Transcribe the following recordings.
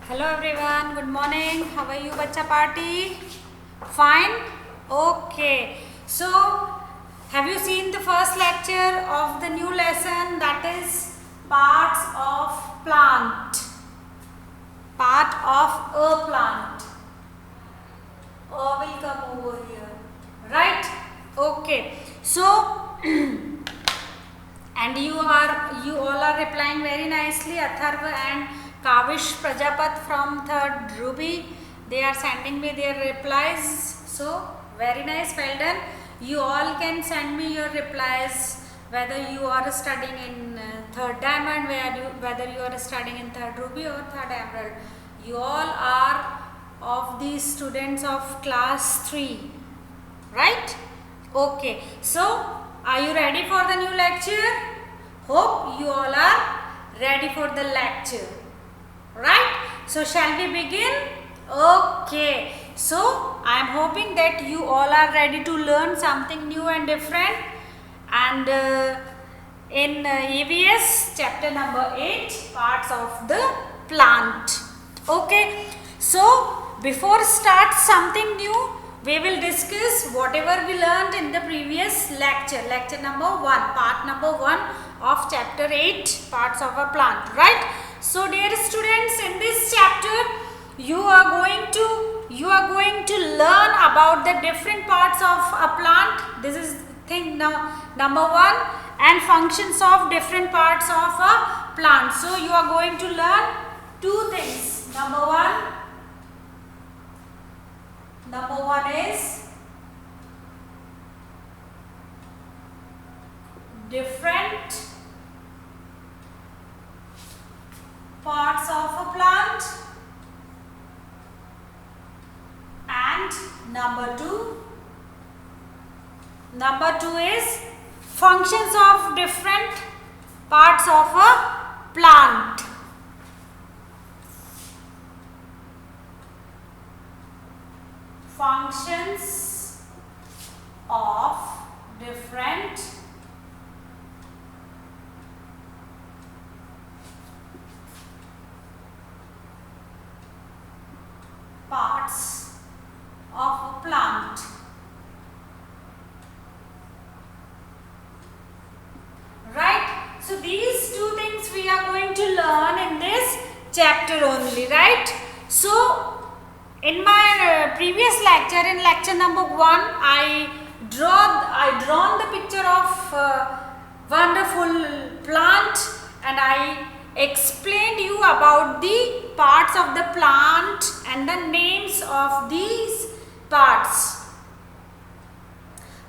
Hello everyone, good morning. How are you, Bacha Party? Fine? Okay. So, have you seen the first lecture of the new lesson, that is parts of plant? Part of a plant. Will come over here. Right? Okay. So, and you all are replying very nicely. Atharva and Kavish Prajapat from third Ruby, they are sending me their replies. So very nice, well done. You all can send me your replies, whether you are studying in third diamond, whether you are studying in third Ruby or third emerald. You all are of these students of class 3, right? Okay, so are you ready for the new lecture? Hope you all are ready for the lecture, right? So shall we begin? Okay, so I am hoping that you all are ready to learn something new and different, and in EVS chapter number 8, parts of the plant. Okay, so before start something new, we will discuss whatever we learned in the previous lecture, lecture number 1, part number 1 of chapter 8, parts of a plant, right? So dear students, in this chapter you are going to learn about the different parts of a plant. This is thing now number 1, and functions of different parts of a plant. So you are going to learn two things. Number one is different parts of a plant, and number two is functions of different parts of a plant. Functions of different parts of a plant. Right? So these two things we are going to learn in this chapter only, right? So in my previous lecture, in lecture number 1, I drawn the picture of wonderful plant, and I explained you about the parts of the plant and the names of these parts,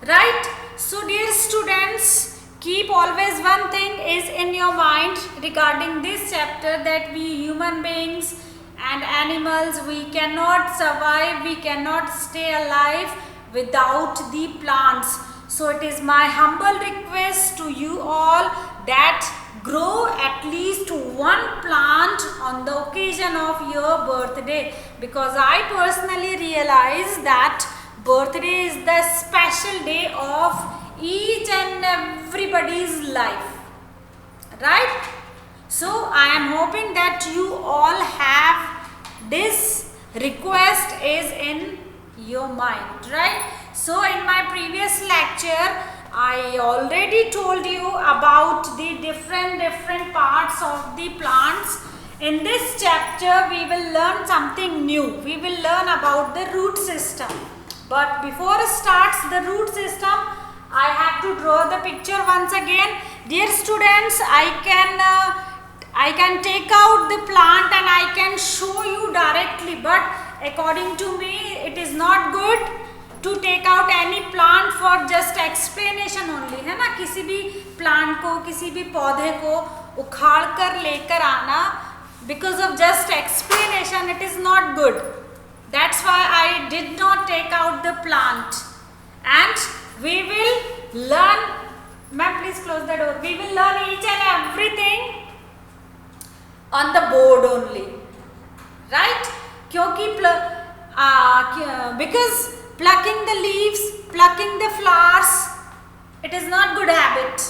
right? So dear students, keep always one thing is in your mind regarding this chapter, that we human beings and animals, we cannot survive, we cannot stay alive without the plants. So it is my humble request to you all that grow at least one plant on the occasion of your birthday, because I personally realize that birthday is the special day of each and everybody's life, right? So I am hoping that you all have this request is in your mind, right? So in my previous lecture, I already told you about the different parts of the plants. In this chapter, we will learn something new. We will learn about the root system. But before starts the root system, I have to draw the picture once again. Dear students, I can take out the plant and I can show you directly, but according to me it is not good to take out any plant for just explanation only, है ना? किसी भी plant को, किसी भी पौधे को उखाड़ कर लेकर आना because of just explanation, it is not good. That's why I did not take out the plant, and we will learn. Ma'am, please close the door. We will learn each and everything on the board only, right? Because plucking the leaves, plucking the flowers, it is not good habit,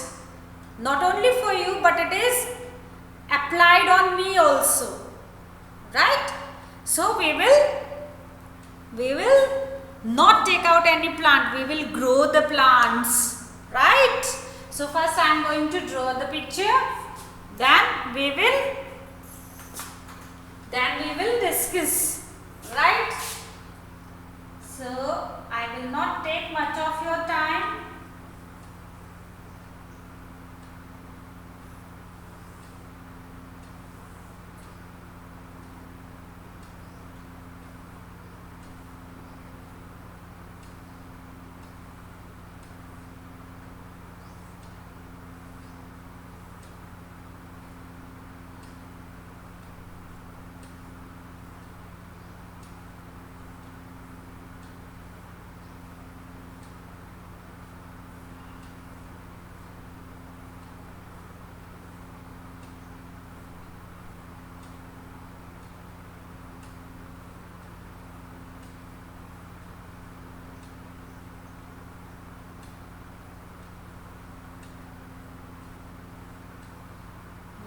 not only for you, but it is applied on me also, right? So we will not take out any plant, we will grow the plants, right? So first I am going to draw the picture, then we will discuss, right? So I will not take much of your time.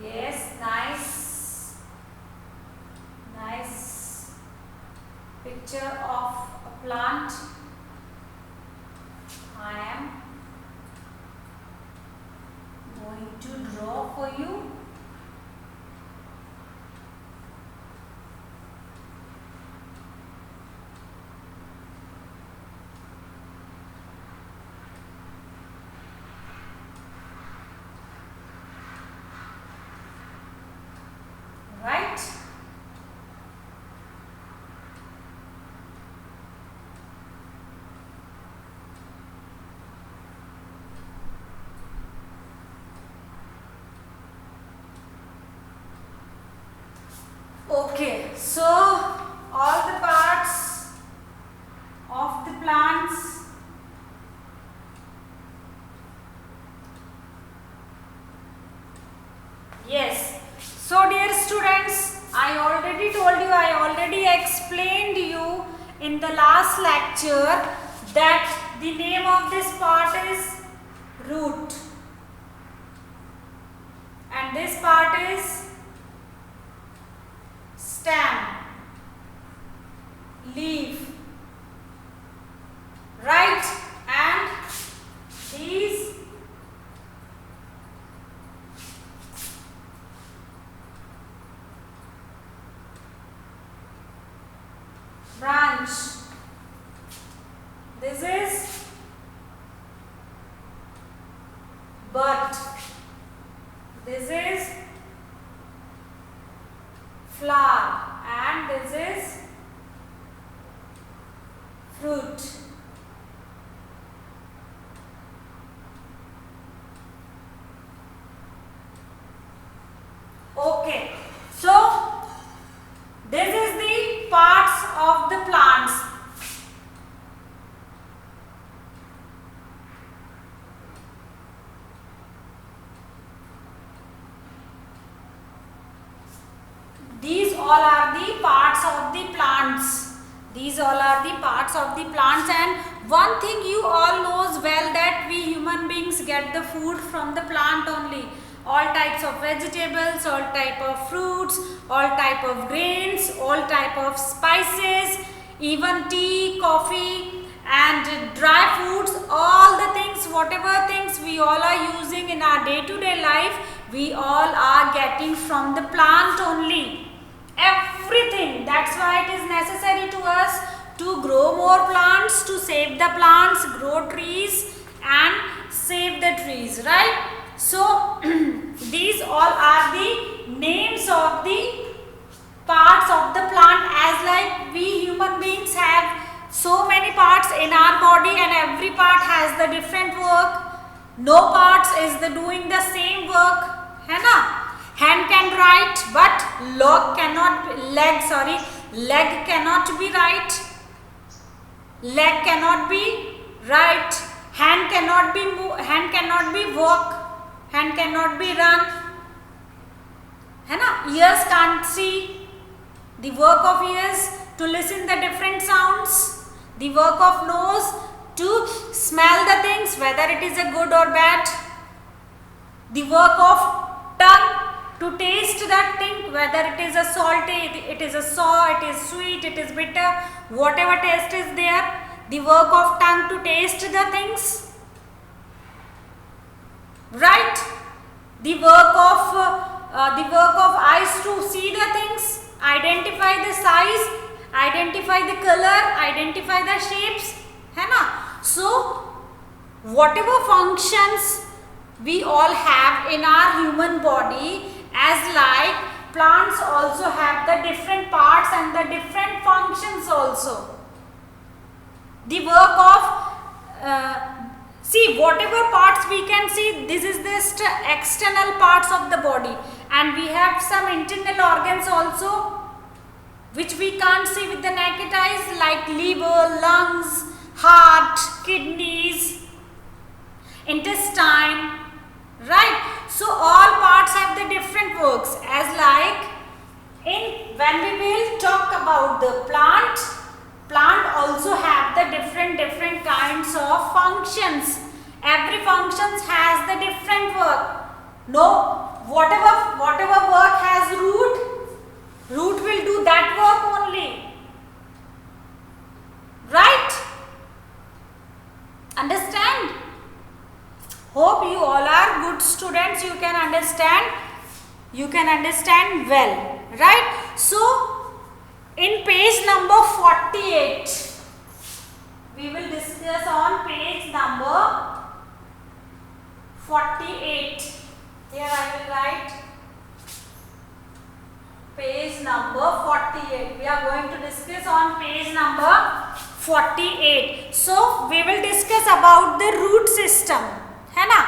Yes, nice picture of a plant. I am going to draw for you. Right? Okay, so all the parts of the plants yes. So dear students, I already told you, I already explained you in the last lecture that the name of this part is root and this part is stem, leaf, right? And these branch. This is bud. This is flower and this is fruit. Okay, so this is the parts of the plants. These all are the parts of the plants. These all are the parts of the plants, and one thing you all knows well that we human beings get the food from the plant only. All types of vegetables, all type of fruits, all type of grains, all type of spices, even tea, coffee and dry foods, all the things, whatever things we all are using in our day-to-day life, we all are getting from the plant only. Everything. That's why it is necessary to us to grow more plants, to save the plants, grow trees and save the trees, right? So these all are the names of the parts of the plant, as like we human beings have so many parts in our body and every part has the different work. No parts is the doing the same work, है ना? Hand can write but leg cannot be right, leg cannot be right, hand cannot be walk, hand cannot be run, है ना? Ears can't see, the work of ears to listen the different sounds, the work of nose to smell the things whether it is a good or bad, the work of tongue to taste that thing, whether it is a salty, it is a sour, it is sweet, it is bitter, whatever taste is there. The work of tongue to taste the things, right? The work of eyes to see the things, identify the size, identify the color, identify the shapes, है ना? So whatever functions we all have in our human body, as like plants also have the different parts and the different functions also. The work of see, whatever parts we can see, this is the external parts of the body, and we have some internal organs also which we can't see with the naked eyes, like liver, lungs, heart, kidneys, intestine, right? So all parts have the different works, as like when we will talk about the plant also have the different kinds of functions. Every function has the different work. No, whatever work has root will do that work only, right? Understand? Hope you all are good students. You can understand well, right? So in page number 48, we will discuss on page number 48. Here I will write page number 48. We are going to discuss on page number 48. So we will discuss about the root system, है ना?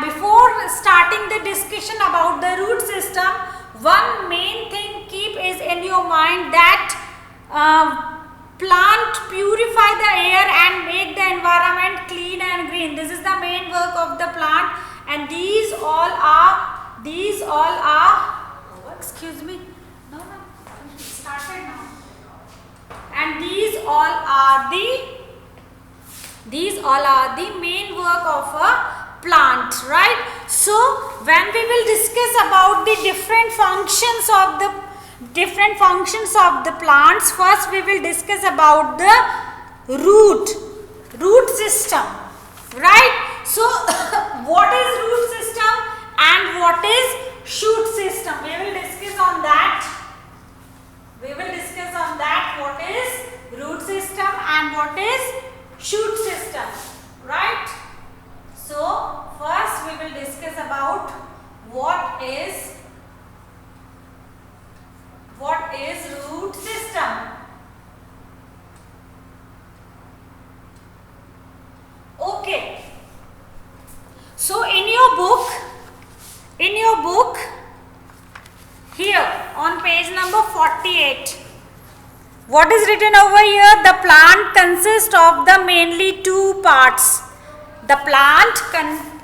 Before starting the discussion about the root system, one main thing is in your mind that plant purify the air and make the environment clean and green. This is the main work of the plant, and these all are excuse me, no, started now, and these all are the main work of a plant, right? So when we will discuss about the different functions of the plants, first we will discuss about the root system, right? So what is root system and what is shoot system? We will discuss on that. What is root system and what is shoot system, right? So first we will discuss about what is root system. Okay. So in your book here on page number 48, what is written over here? The plant consists of the mainly two parts. The plant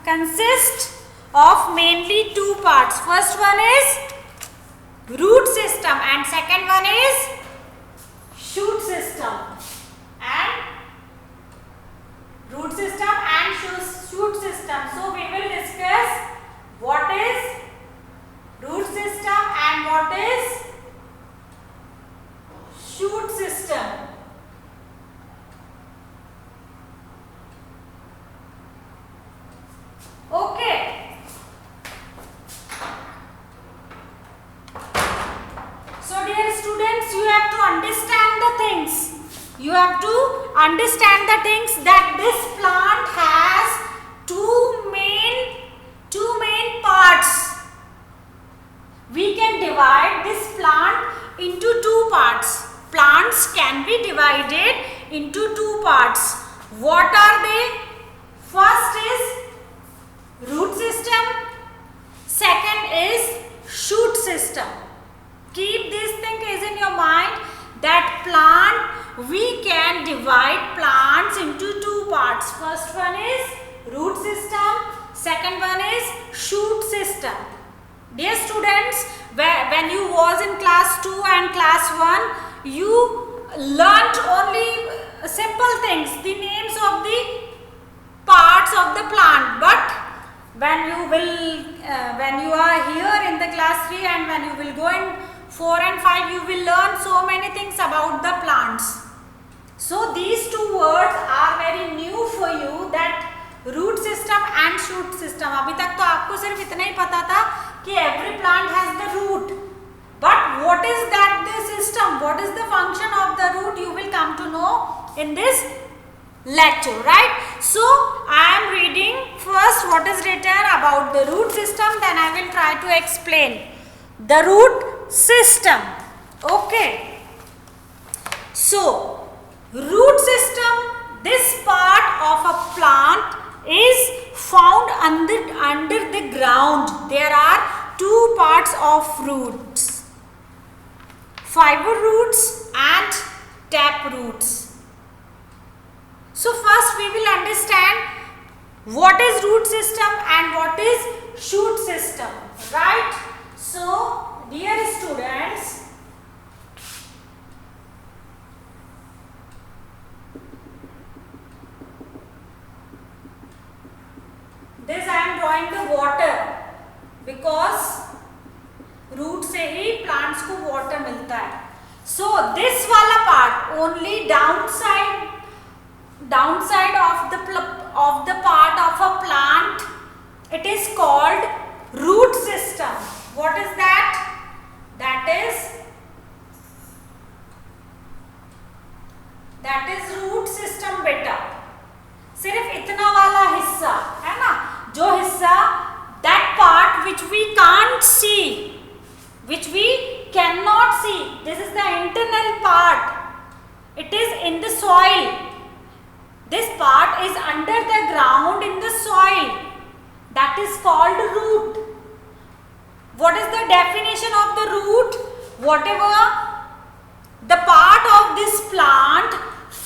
consists of mainly two parts. First one is root system and second one is shoot system. And root system and shoot system. So we will discuss what is root system and what is shoot system. Okay. So dear students, you have to understand the things. You have to understand the things that this plant has two main parts. We can divide this plant into two parts. Plants can be divided into two parts. What are they? First is root system. Second is shoot system. Keep this thing is in your mind that we can divide plants into two parts. First one is root system. Second one is shoot system. Dear students, when you was in class 2 and class 1, you learnt only simple things, the names of the parts of the plant. But when you are here in the class 3 and when you will go in 4 and 5, you will learn so many things about the plants. So these two words are very new for you, that root system and shoot system. अभी तक तो आपको सिर्फ इतना ही पता था कि every plant has the root, but what is that the system, what is the function of the root, you will come to know in this lecture, right? So I am reading first what is written about the root system, then I will try to explain the root system. Okay, so root system, this part of a plant is found under the ground. There are two parts of roots, fiber roots and tap roots. So first we will understand what is root system and what is shoot system, right? So dear students, this I am drawing the water because root से ही plants को water मिलता है. So this वाला part, only downside of the part of a plant, it is called root system. What is that? That is root system बेटा. सिर्फ इतना वाला हिस्सा है ना, जो हिस्सा, that part which we can't see, which we cannot see, this is the internal part. It is in the soil. This part is under the ground in the soil. That is called root. What is the definition of the root? Whatever the part of this plant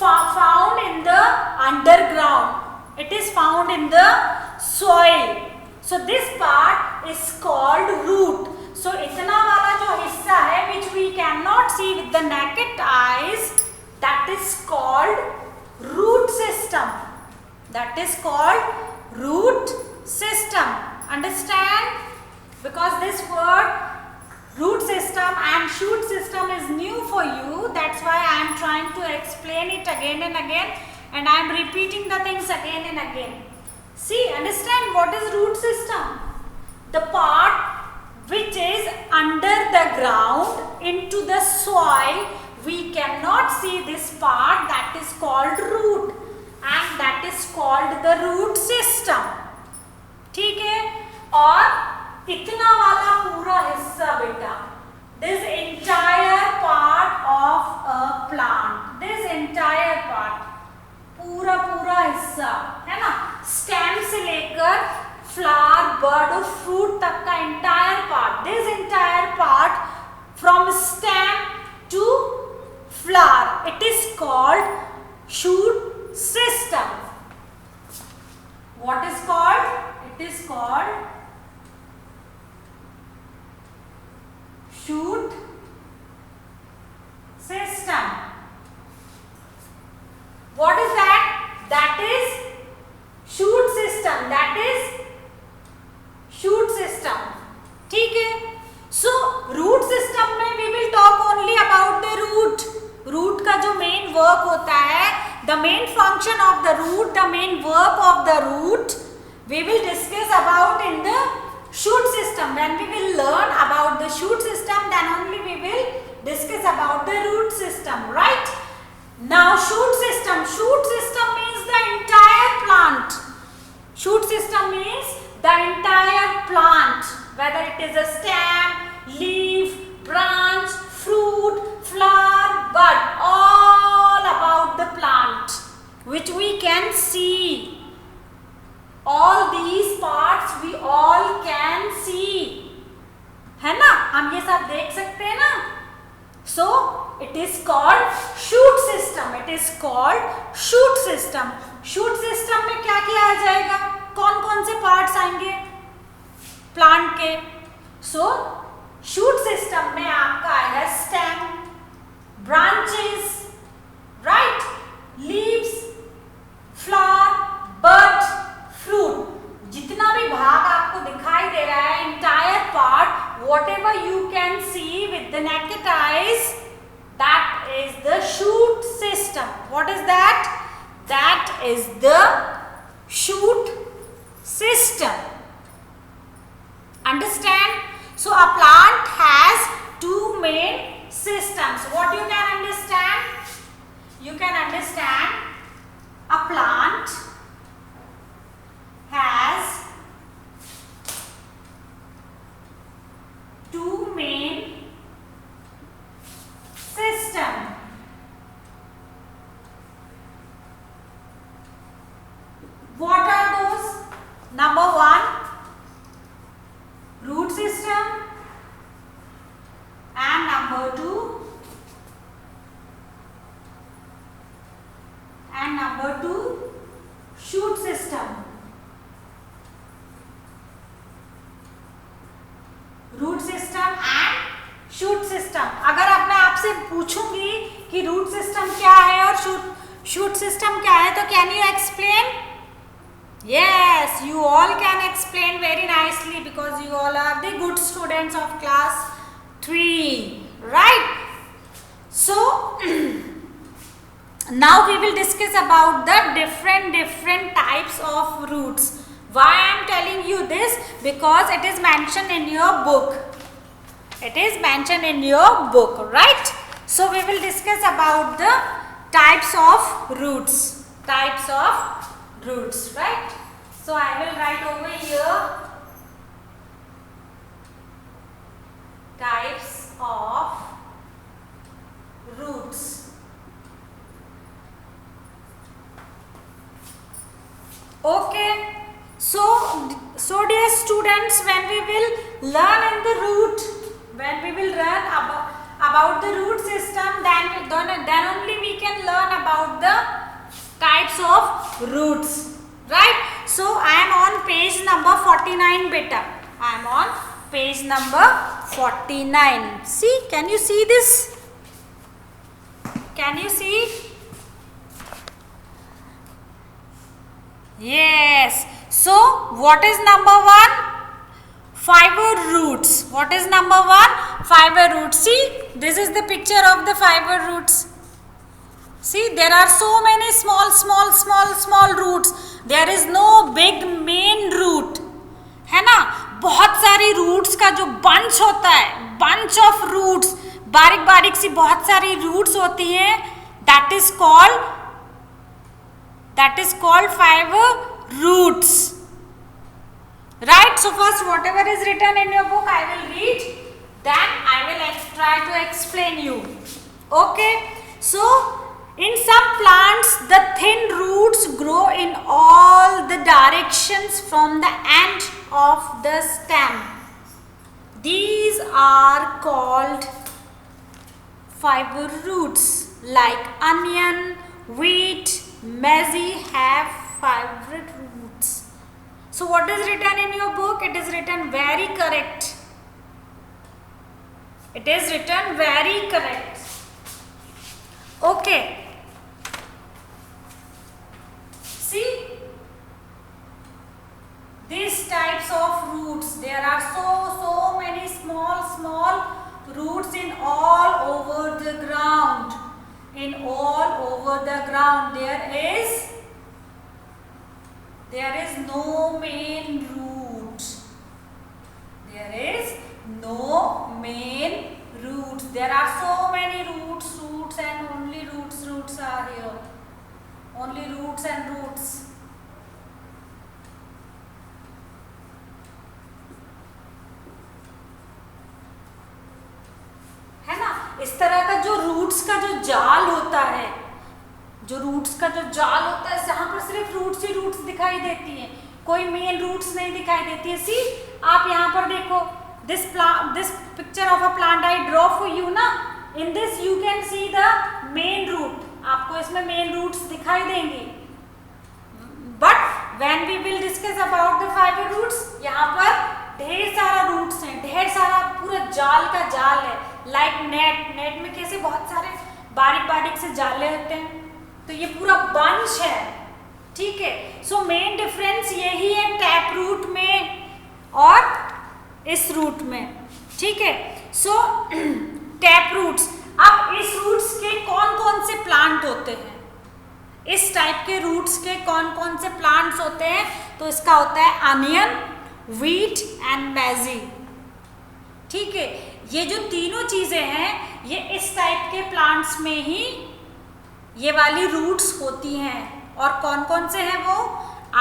found in the underground, it is found in the soil. So this part is called root. So itna wala jo hissa hai which we cannot see with the naked eyes, that is called root system. That is called root system. Understand? Because this word root system and shoot system is new for you, that's why I am trying to explain it again and again, and I am repeating the things again and again. See, understand what is root system? The part which is under the ground into the soil, we cannot see this part, that is called root, and that is called the root system. ठीक है? और इतना वाला पूरा हिस्सा बेटा, this entire part of a plant, this entire part, पूरा हिस्सा है ना, स्टेम से लेकर फ्लावर, बर्ड और फ्रूट तक का entire part, this entire part from stem to flower, it is called shoot system. What is called? It is called shoot system. What is that? That is shoot system. That is shoot system. ठीक है? So root system में we will talk only about the root. Root का जो main work होता है, the main function of the root, the main work of the root, we will discuss about in the shoot system. When we will learn about the shoot system, then only we will discuss about the root system, right? Now shoot system. Shoot system means the entire plant. Shoot system means the entire plant, whether it is a stem, leaf, branch, fruit, flower, bud, all about the plant which we can see. All these parts we all can see, है ना, हम ये सब देख सकते हैं ना. So it is called shoot system. It is called shoot system. Shoot system में क्या किया जाएगा, कौन कौन से parts आएंगे प्लांट के? So shoot system में आपका आएगा stem, branches, right, leaves, flower, bud, fruit. जितना भी भाग system. What is that? That is the shoot system. Understand? So a plant has two main systems. What you can understand? You can understand a plant has two main systems. What are those? Number one, root system, and number two, shoot system. Root system and shoot system. अगर अब मैं आपसे पूछूंगी कि root system क्या है और shoot system क्या है, तो can you explain? Yes, you all can explain very nicely because you all are the good students of class 3, right? So now we will discuss about the different types of roots. Why I am telling you this? Because it is mentioned in your book. It is mentioned in your book, right? So we will discuss about the types of roots. Types of roots, right? So I will write over here types of roots. Okay, so dear students, when we will learn in the root, when we will learn about the root system, then only we can learn about the types of roots, right? So I am on page number 49, beta. I am on page number 49. See, can you see this? Can you see? Yes. So what is number one? Fiber roots. What is number one? Fiber roots. See, this is the picture of the fiber roots. See, there are so many small roots. There is no big main root, है ना? बहुत सारी roots का जो bunch होता है, bunch of roots, बारीक सी बहुत सारी roots होती हैं. That is called fiber roots, right? So first, whatever is written in your book, I will read. Then I will try to explain you. Okay? So in some plants, the thin roots grow in all the directions from the end of the stem. These are called fiber roots. Like onion, wheat, maize have fiber roots. So what is written in your book? It is written very correct. It is written very correct. Okay. See, these types of roots, there are so many small roots in all over the ground. In all over the ground, there is no main root. There is no main roots. There are so many roots and only roots are here. Only roots and roots. है ना? इस तरह का जो roots का जो जाल होता है, जहां पर सिर्फ रूट्स ही रूट्स दिखाई देती हैं, कोई मेन रूट्स नहीं दिखाई देती है. सी, आप यहाँ पर देखो, this picture of a plant I draw for you ना. In this you can see the main root. आपको इसमें मेन रूट्स दिखाई देंगे. But when we will discuss about the fibre roots, यहाँ पर ढेर सारा रूट्स हैं, ढेर सारा पूरा जाल का जाल है. लाइक नेट में कैसे बहुत सारे बारीक से जाले होते हैं, तो ये पूरा बंच है. ठीक है. सो मेन डिफरेंस यही है टैप रूट में और इस रूट में. ठीक है. सो टैप रूट्स. अब इस रूट्स के कौन कौन से प्लांट होते हैं, इस टाइप के रूट्स के कौन कौन से प्लांट्स होते हैं, तो इसका होता है अनियन, व्हीट एंड मैजी। ठीक है, ये जो तीनों चीजें हैं ये इस टाइप के प्लांट्स में ही ये वाली रूट्स होती हैं। और कौन कौन से हैं वो?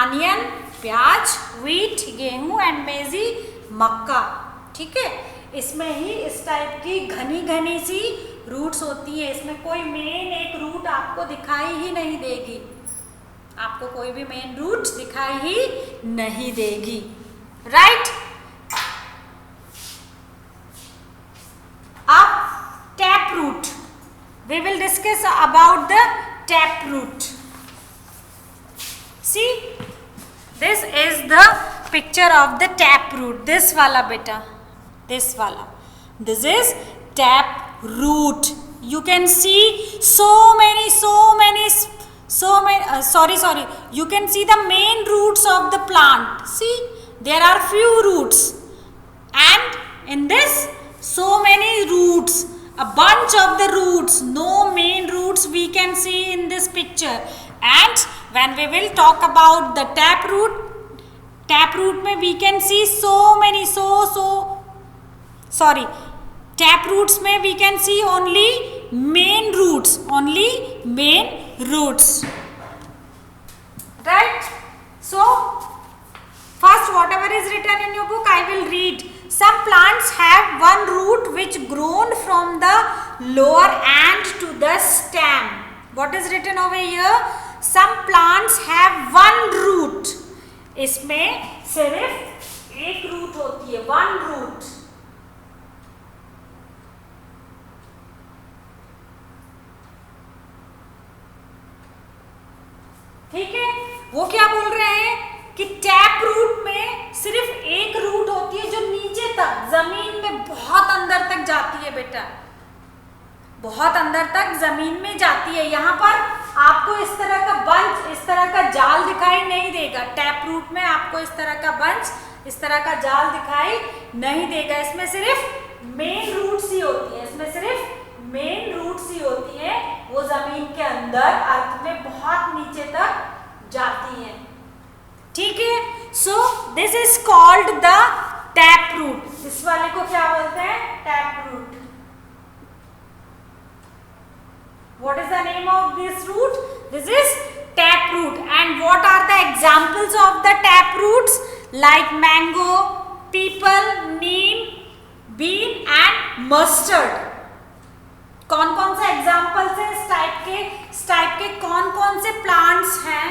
अनियन प्याज, व्हीट गेहूं एंड मेजी मक्का। ठीक है, इसमें ही इस टाइप की घनी घनी सी रूट्स होती है। इसमें कोई मेन एक रूट आपको दिखाई ही नहीं देगी, आपको कोई भी मेन रूट दिखाई ही नहीं देगी, राइट। अब tap root, we will discuss about the tap root. See this is the picture of the tap root, this वाला बेटा, this wala, this is tap root. You can see so many sorry, you can see the main roots of the plant. See, there are few roots and in this so many roots, a bunch of the roots, no main roots we can see in this picture. And when we will talk about the tap root mein we can see so many tap roots में we can see only main roots, right? So first, whatever is written in your book I will read. Some plants have one root which grown from the lower end to the stem. What is written over here? Some plants have one root. इसमें सिर्फ एक root होती है, one root. ठीक है, वो क्या बोल रहे हैं कि टैप रूट में सिर्फ एक रूट होती है जो नीचे तक जमीन में बहुत अंदर तक जाती है बेटा, बहुत अंदर तक जमीन में जाती है। यहाँ पर आपको इस तरह का बंच, इस तरह का जाल दिखाई नहीं देगा। टैप रूट में आपको इस तरह का बंच, इस तरह का जाल दिखाई नहीं देगा। इसमें सिर्फ मेन रूट्स ही होती है, इसमें सिर्फ मेन रूट्स ही होती है, वो जमीन के अंदर अर्थ में बहुत नीचे तक जाती है। ठीक है, so this is called the tap root. इस वाले को क्या बोलते हैं? Tap root. What is the name of this root? This is tap root. And what are the examples of the tap roots? Like mango, peepal, neem, bean and mustard. कौन कौन से examples हैं इस टाइप के कौन कौन से plants हैं,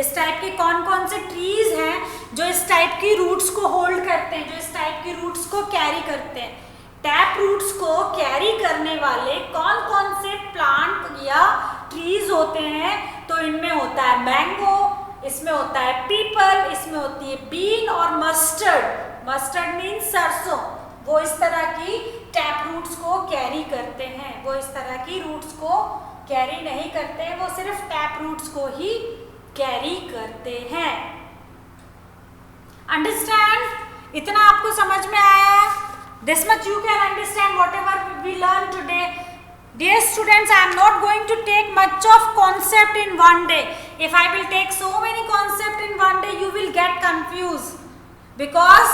इस टाइप के कौन कौन से ट्रीज हैं जो इस टाइप की रूट्स को होल्ड करते हैं, जो इस टाइप की रूट्स को कैरी करते हैं। टैप रूट्स को कैरी करने वाले कौन कौन से प्लांट या ट्रीज होते हैं? तो इनमें होता है मैंगो, इसमें होता है पीपल, इसमें होती है बीन और मस्टर्ड। मस्टर्ड मीन्स सरसों। वो इस तरह की टैप रूट्स को कैरी करते हैं, वो इस तरह की रूट्स को कैरी नहीं करते हैं, वो सिर्फ टैप रूट्स को ही कैरी करते हैं। अंडरस्टैंड? इतना आपको समझ में आया? This much you can understand whatever we learned today. Dear students, I am not going to take much of concept in one day. If I will take so many concepts in one day, you will get confused because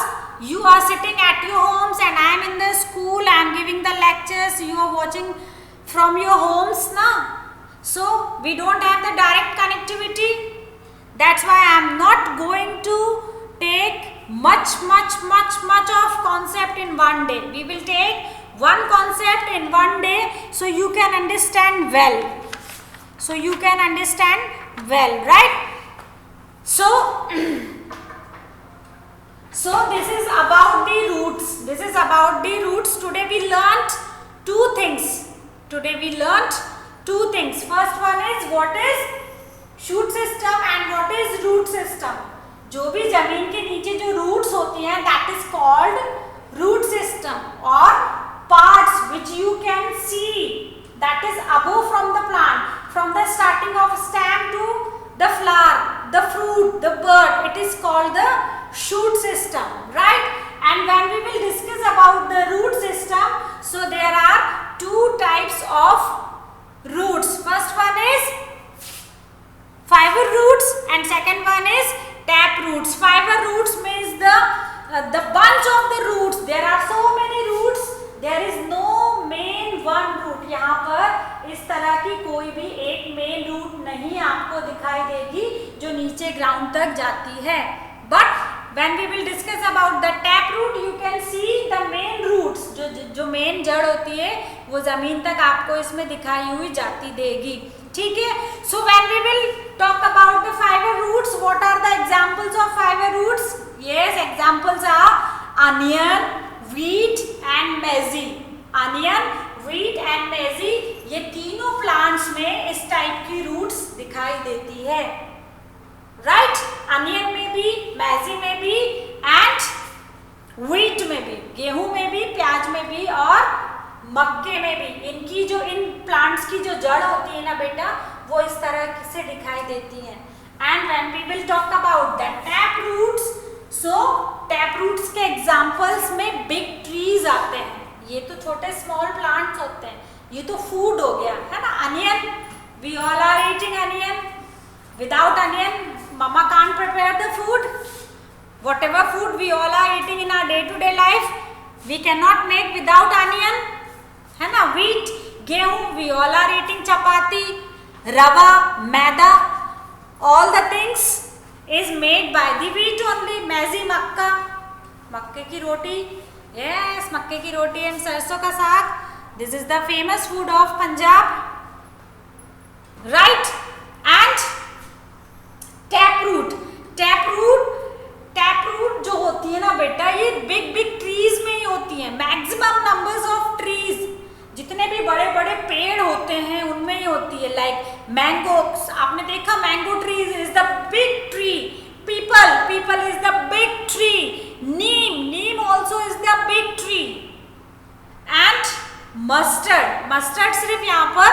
you are sitting at your homes and I am in the school. I am giving the lectures. You are watching from your homes now. So we don't have the direct connectivity. That's why I am not going to take much of concept in one day. We will take one concept in one day so you can understand well. Right? So this is about the roots. Today we learnt two things. First one is what is shoot system and what is root system. जो भी जमीन के नीचे जो roots होती हैं that is called root system, और parts which you can see that is above from the plant, from the starting of stem to the flower, the fruit, the bird, it is called the shoot system, right? And when we will discuss about the root system, so there are two types of roots. First इस तरह की कोई भी एक main root नहीं आपको दिखाई देगी जो नीचे ग्राउंड तक जाती है. But when we will discuss about the tap root, you can see the main roots, जो मेन जड़ होती है वो जमीन तक आपको इसमें दिखाई हुई जाती देगी. ठीक है. So when we will talk about the fiber roots, what are the examples of fiber roots? Yes, examples are onion, wheat and maize. Onion, wheat and maize, ये तीनों प्लांट्स में इस टाइप की रूट्स दिखाई देती है. राइट. अनियन में भी, मैजी में भी एंड व्हीट में भी, गेहूं में भी, प्याज में भी और मक्के में भी. इनकी जो इन प्लांट्स की जो जड़ होती है ना बेटा, वो इस तरह से दिखाई देती है. And when we will talk about the tap roots, so tap roots के एग्जांपल्स में बिग ट्रीज आते हैं. ये तो छोटे स्मॉल प्लांट्स होते हैं, ये तो फूड हो गया है ना. Onion, we all are eating onion. Without onion, mama can't prepare the food. Whatever food we all are eating in our day-to-day life, we cannot make without onion. है ना. Wheat, गेहूं, we all are eating chapati, rava, maida. All the things is made by the wheat only. Maize, मक्का, मक्के की रोटी. Yes, मक्के की रोटी and सरसों का साग. This is the famous food of Punjab. Right? And tap root. Tap root जो होती है ना बेटा, ये बिग बिग ट्रीज में ही होती है. मैक्सिमम नंबर्स ऑफ ट्रीज, जितने भी बड़े बड़े पेड़ होते हैं उनमें ही होती है. लाइक मैंगो, आपने देखा mango trees is the big tree. People is the big tree. Neem also is the big tree. And mustard सिर्फ यहाँ पर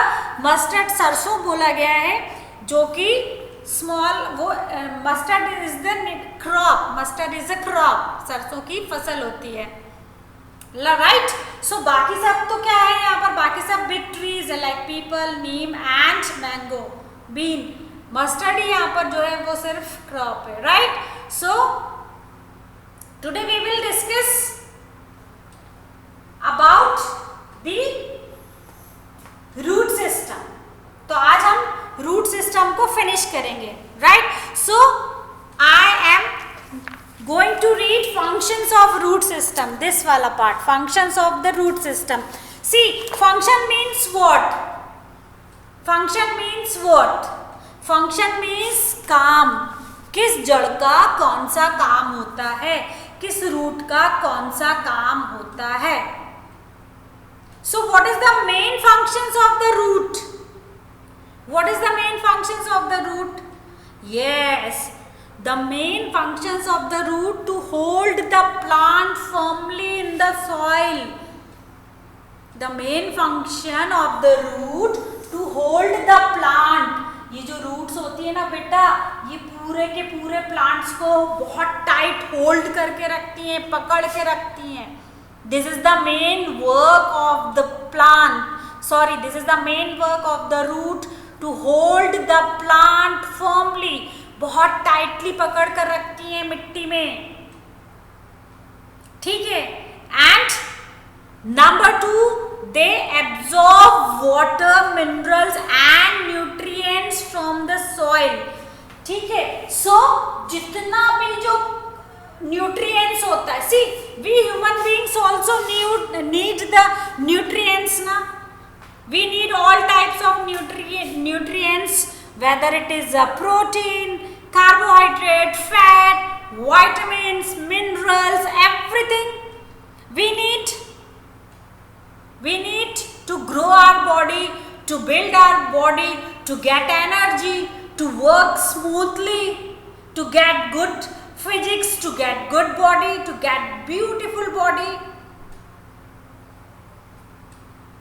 मस्टर्ड सरसों बोला गया है, जो कि स्मॉल, वो mustard is the crop. Mustard is a crop, सरसों की फसल होती है. राइट. सो बाकी सब तो क्या है यहाँ पर, बाकी सब बिग ट्रीज है like people, neem and mango, bean. Mustard ही यहाँ पर जो है वो सिर्फ क्रॉप है. Right. So today we will discuss about the root system. तो आज हम रूट सिस्टम को फिनिश करेंगे. Right. So I am going to read functions of root system. This वाला part, functions of the root system. See, function means what? Function means what? Function means काम. किस जड़ का कौन सा काम होता है, किस रूट का कौन सा काम होता है. So what is the main functions of the root? What is the main functions of the root? Yes, the main functions of the root to hold the plant firmly in the soil. The main function of the root to hold the plant. ये जो roots होती है ना बेटा, ये पूरे के पूरे plants को बहुत tight hold करके रखती हैं, पकड़ के रखती हैं. This is the main work of the plant. Sorry, this is the main work of the root. To hold the plant firmly, बहुत टाइटली पकड़ कर रखती है मिट्टी में. ठीक है. And number 2, they absorb water, minerals and nutrients from the soil. ठीक है. सो जितना भी जो nutrients होता है, see, we human beings also need the nutrients ना. We need all types of nutrients, whether it is a protein, carbohydrate, fat, vitamins, minerals, everything. We need to grow our body, to build our body, to get energy, to work smoothly, to get good physics, to get good body, to get beautiful body.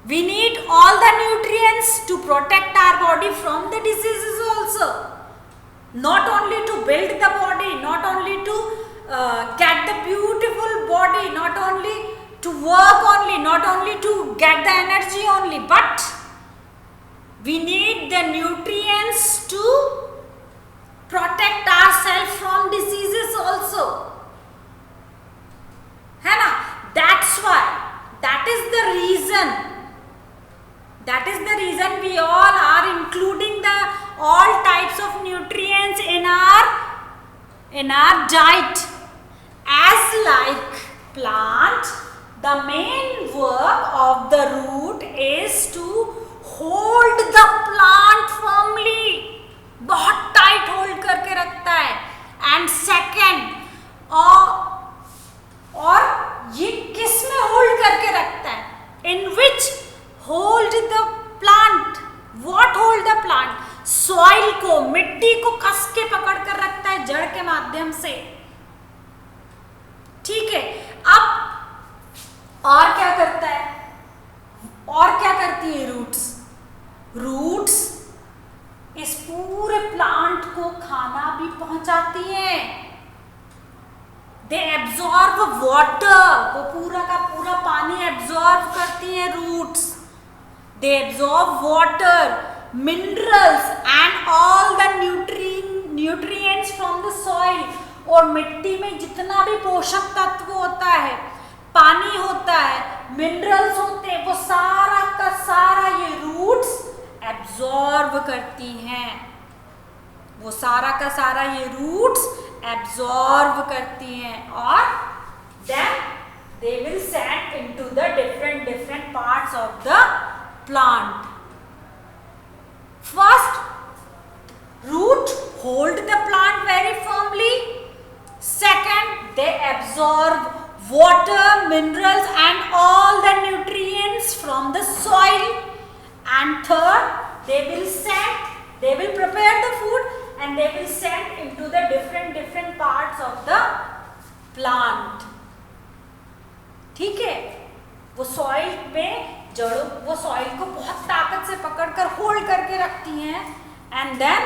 We need all the nutrients to protect our body from the diseases also. Not only to build the body, not only to get the beautiful body, not only to work only, not only to get the energy only, but we need the nutrients to protect ourselves from diseases also. है ना. That's why, that is the reason That is the reason we all are including the all types of nutrients in our diet. As like plant, the main work of the root is to hold the plant firmly. बहुत tight hold करके रखता है. And second, और ये किस में hold करके रखता है? In which hold the plant. What hold the plant? Soil को, मिट्टी को कस के पकड़ कर रखता है जड़ के माध्यम से. ठीक है. अब और क्या करता है? और क्या करती है रूट्स? रूट्स इस पूरे प्लांट को खाना भी पहुंचाती हैं. They absorb water. वो पूरा का पूरा पानी एब्जॉर्ब करती हैं roots. They absorb water, minerals and all the nutrients from the soil. और मिट्टी में जितना भी पोषक तत्व होता है, पानी होता है, मिनरल्स होते हैं, वो सारा का सारा ये रूट्स एब्जॉर्ब करती हैं. वो सारा का सारा ये रूट्स एब्जॉर्ब करती हैं. और then they will send into the different parts of the plant. First, root hold the plant very firmly. Second, they absorb water, minerals and all the nutrients from the soil. And third, they will prepare the food and they will send into the different parts of the plant. ठीक है. वो soil में जड़ों, वो soil को बहुत ताकत से पकड़कर होल्ड करके रखती हैं. And then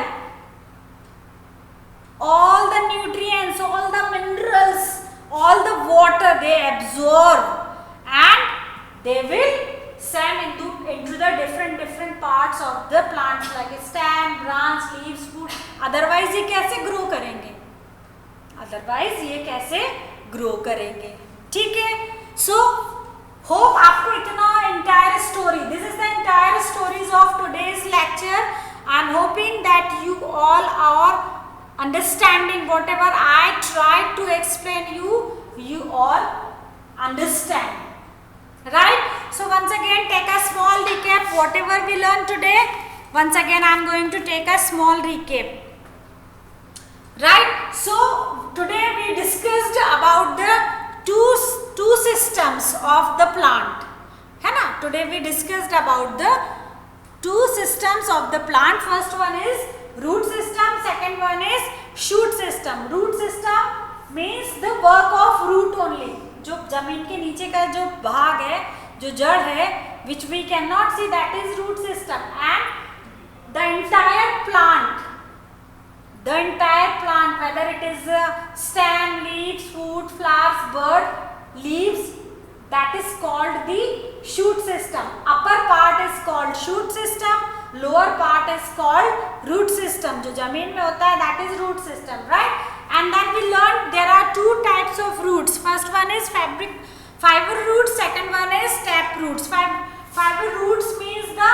all the nutrients, all the minerals, all the water they absorb and they will send into the different parts of the plants like stem, branch, leaves, fruit. Otherwise ये कैसे grow करेंगे? Otherwise ये कैसे grow करेंगे? ठीक है. So hope आपको इतना entire story, this is the entire stories of today's lecture. I am hoping that you all are understanding whatever I tried to explain you all understand, right? So once again take a small recap whatever we learned today. Once again I am going to take a small recap, right? So today we discussed about the two systems of the plant, है ना? Today we discussed about the two systems of the plant. First one is root system, second one is shoot system. Root system means the work of root only. जो जमीन के नीचे का जो भाग है, जो जड़ है, which we cannot see, that is root system. And the entire plant, whether it is stem, leaves, fruit, flowers, bud, leaves, that is called the shoot system. Upper part is called shoot system, lower part is called root system. जो जमीन में होता है that is root system, right? And then we learned there are two types of roots. First one is fiber roots, second one is tap roots. Fiber roots means the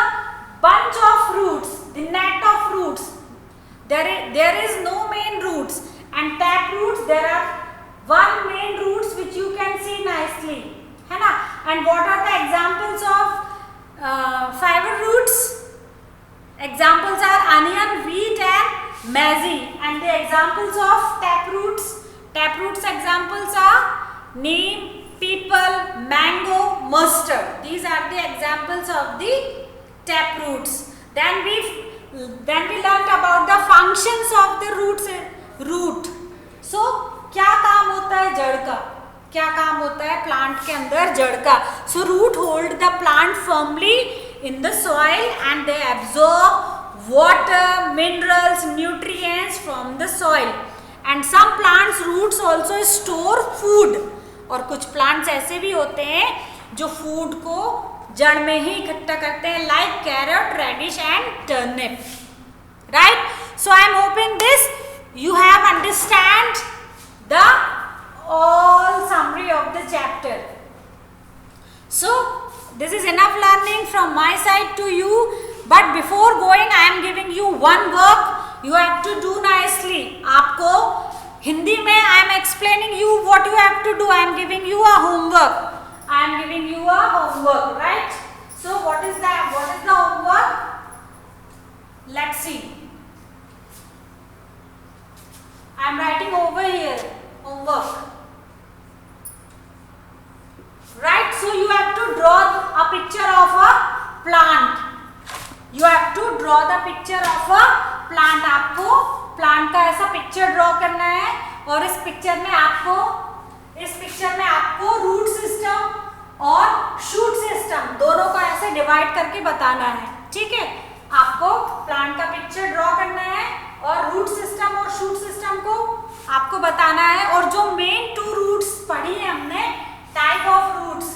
bunch of roots, the net of roots. There is no main roots. And tap roots, there are one main roots which you can see nicely, है ना? And what are the examples of fiber roots? Examples are onion, wheat and maize. And the examples of tap roots examples are neem, people, mango, mustard. These are the examples of the tap roots. Then we learnt about the functions of the root. So क्या काम होता है जड़ का? क्या काम होता है प्लांट के अंदर जड़ का? So root hold the plant firmly in the soil and they absorb water, minerals, nutrients from the soil. And some plants roots also store food. और कुछ plants ऐसे भी होते हैं जो food को जड़ में ही इकट्ठा करते हैं, like carrot, radish and turnip, right? So I am hoping this you have understand the all summary of the chapter. So This is enough learning from my side to you. But before going, I am giving you one work. You have to do nicely. आपको हिंदी में I am explaining you what you have to do. I am giving you a homework. I am giving you a homework, right? So what is that? What is the homework? Let's see. I am writing over here homework. Right? So you have to draw a picture of a plant. You have to draw the picture of a plant. आपको plant का ऐसा picture draw करना है और इस picture में आपको root system और शूट सिस्टम दोनों को ऐसे डिवाइड करके बताना है. ठीक है, आपको प्लांट का पिक्चर ड्रॉ करना है और रूट सिस्टम और शूट सिस्टम को आपको बताना है. और जो मेन 2 रूट्स पढ़ी है हमने, type of roots,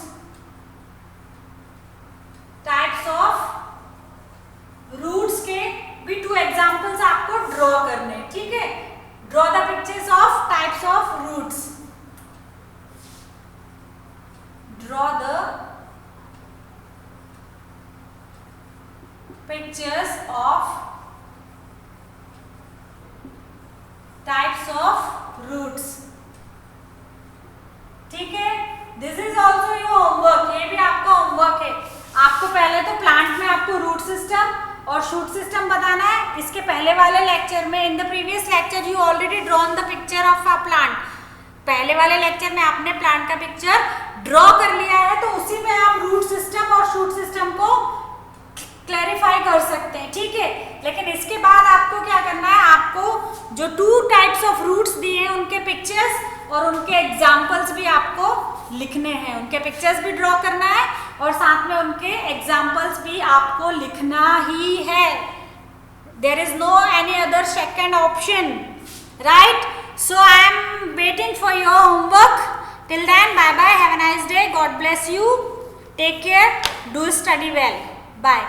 types of roots के भी 2 एग्जांपल्स आपको ड्रॉ करने. ठीक है, draw the pictures of types of roots. Draw the pictures of types of roots. ठीक है, this is also your homework. ये भी आपका होमवर्क है. आपको पहले तो प्लांट में आपको रूट सिस्टम और शूट सिस्टम बताना है. इसके पहले वाले लेक्चर में, in the previous lecture you already drawn the picture of a plant. पहले वाले लेक्चर में आपने प्लांट का पिक्चर ड्रॉ कर लिया है, तो उसी में आप रूट सिस्टम और शूट सिस्टम को क्लैरिफाई कर सकते हैं. ठीक है, लेकिन इसके बाद आपको क्या करना है, आपको जो 2 टाइप्स ऑफ रूट्स दिए हैं उनके पिक्चर्स और उनके एग्जाम्पल्स भी आपको लिखने हैं. उनके पिक्चर्स भी ड्रॉ करना है और साथ में उनके एग्जाम्पल्स भी आपको लिखना ही है. There is no any other second option, right? So I am waiting for your homework. Till then, bye bye, have a nice day, God bless you, take care, do study well, bye.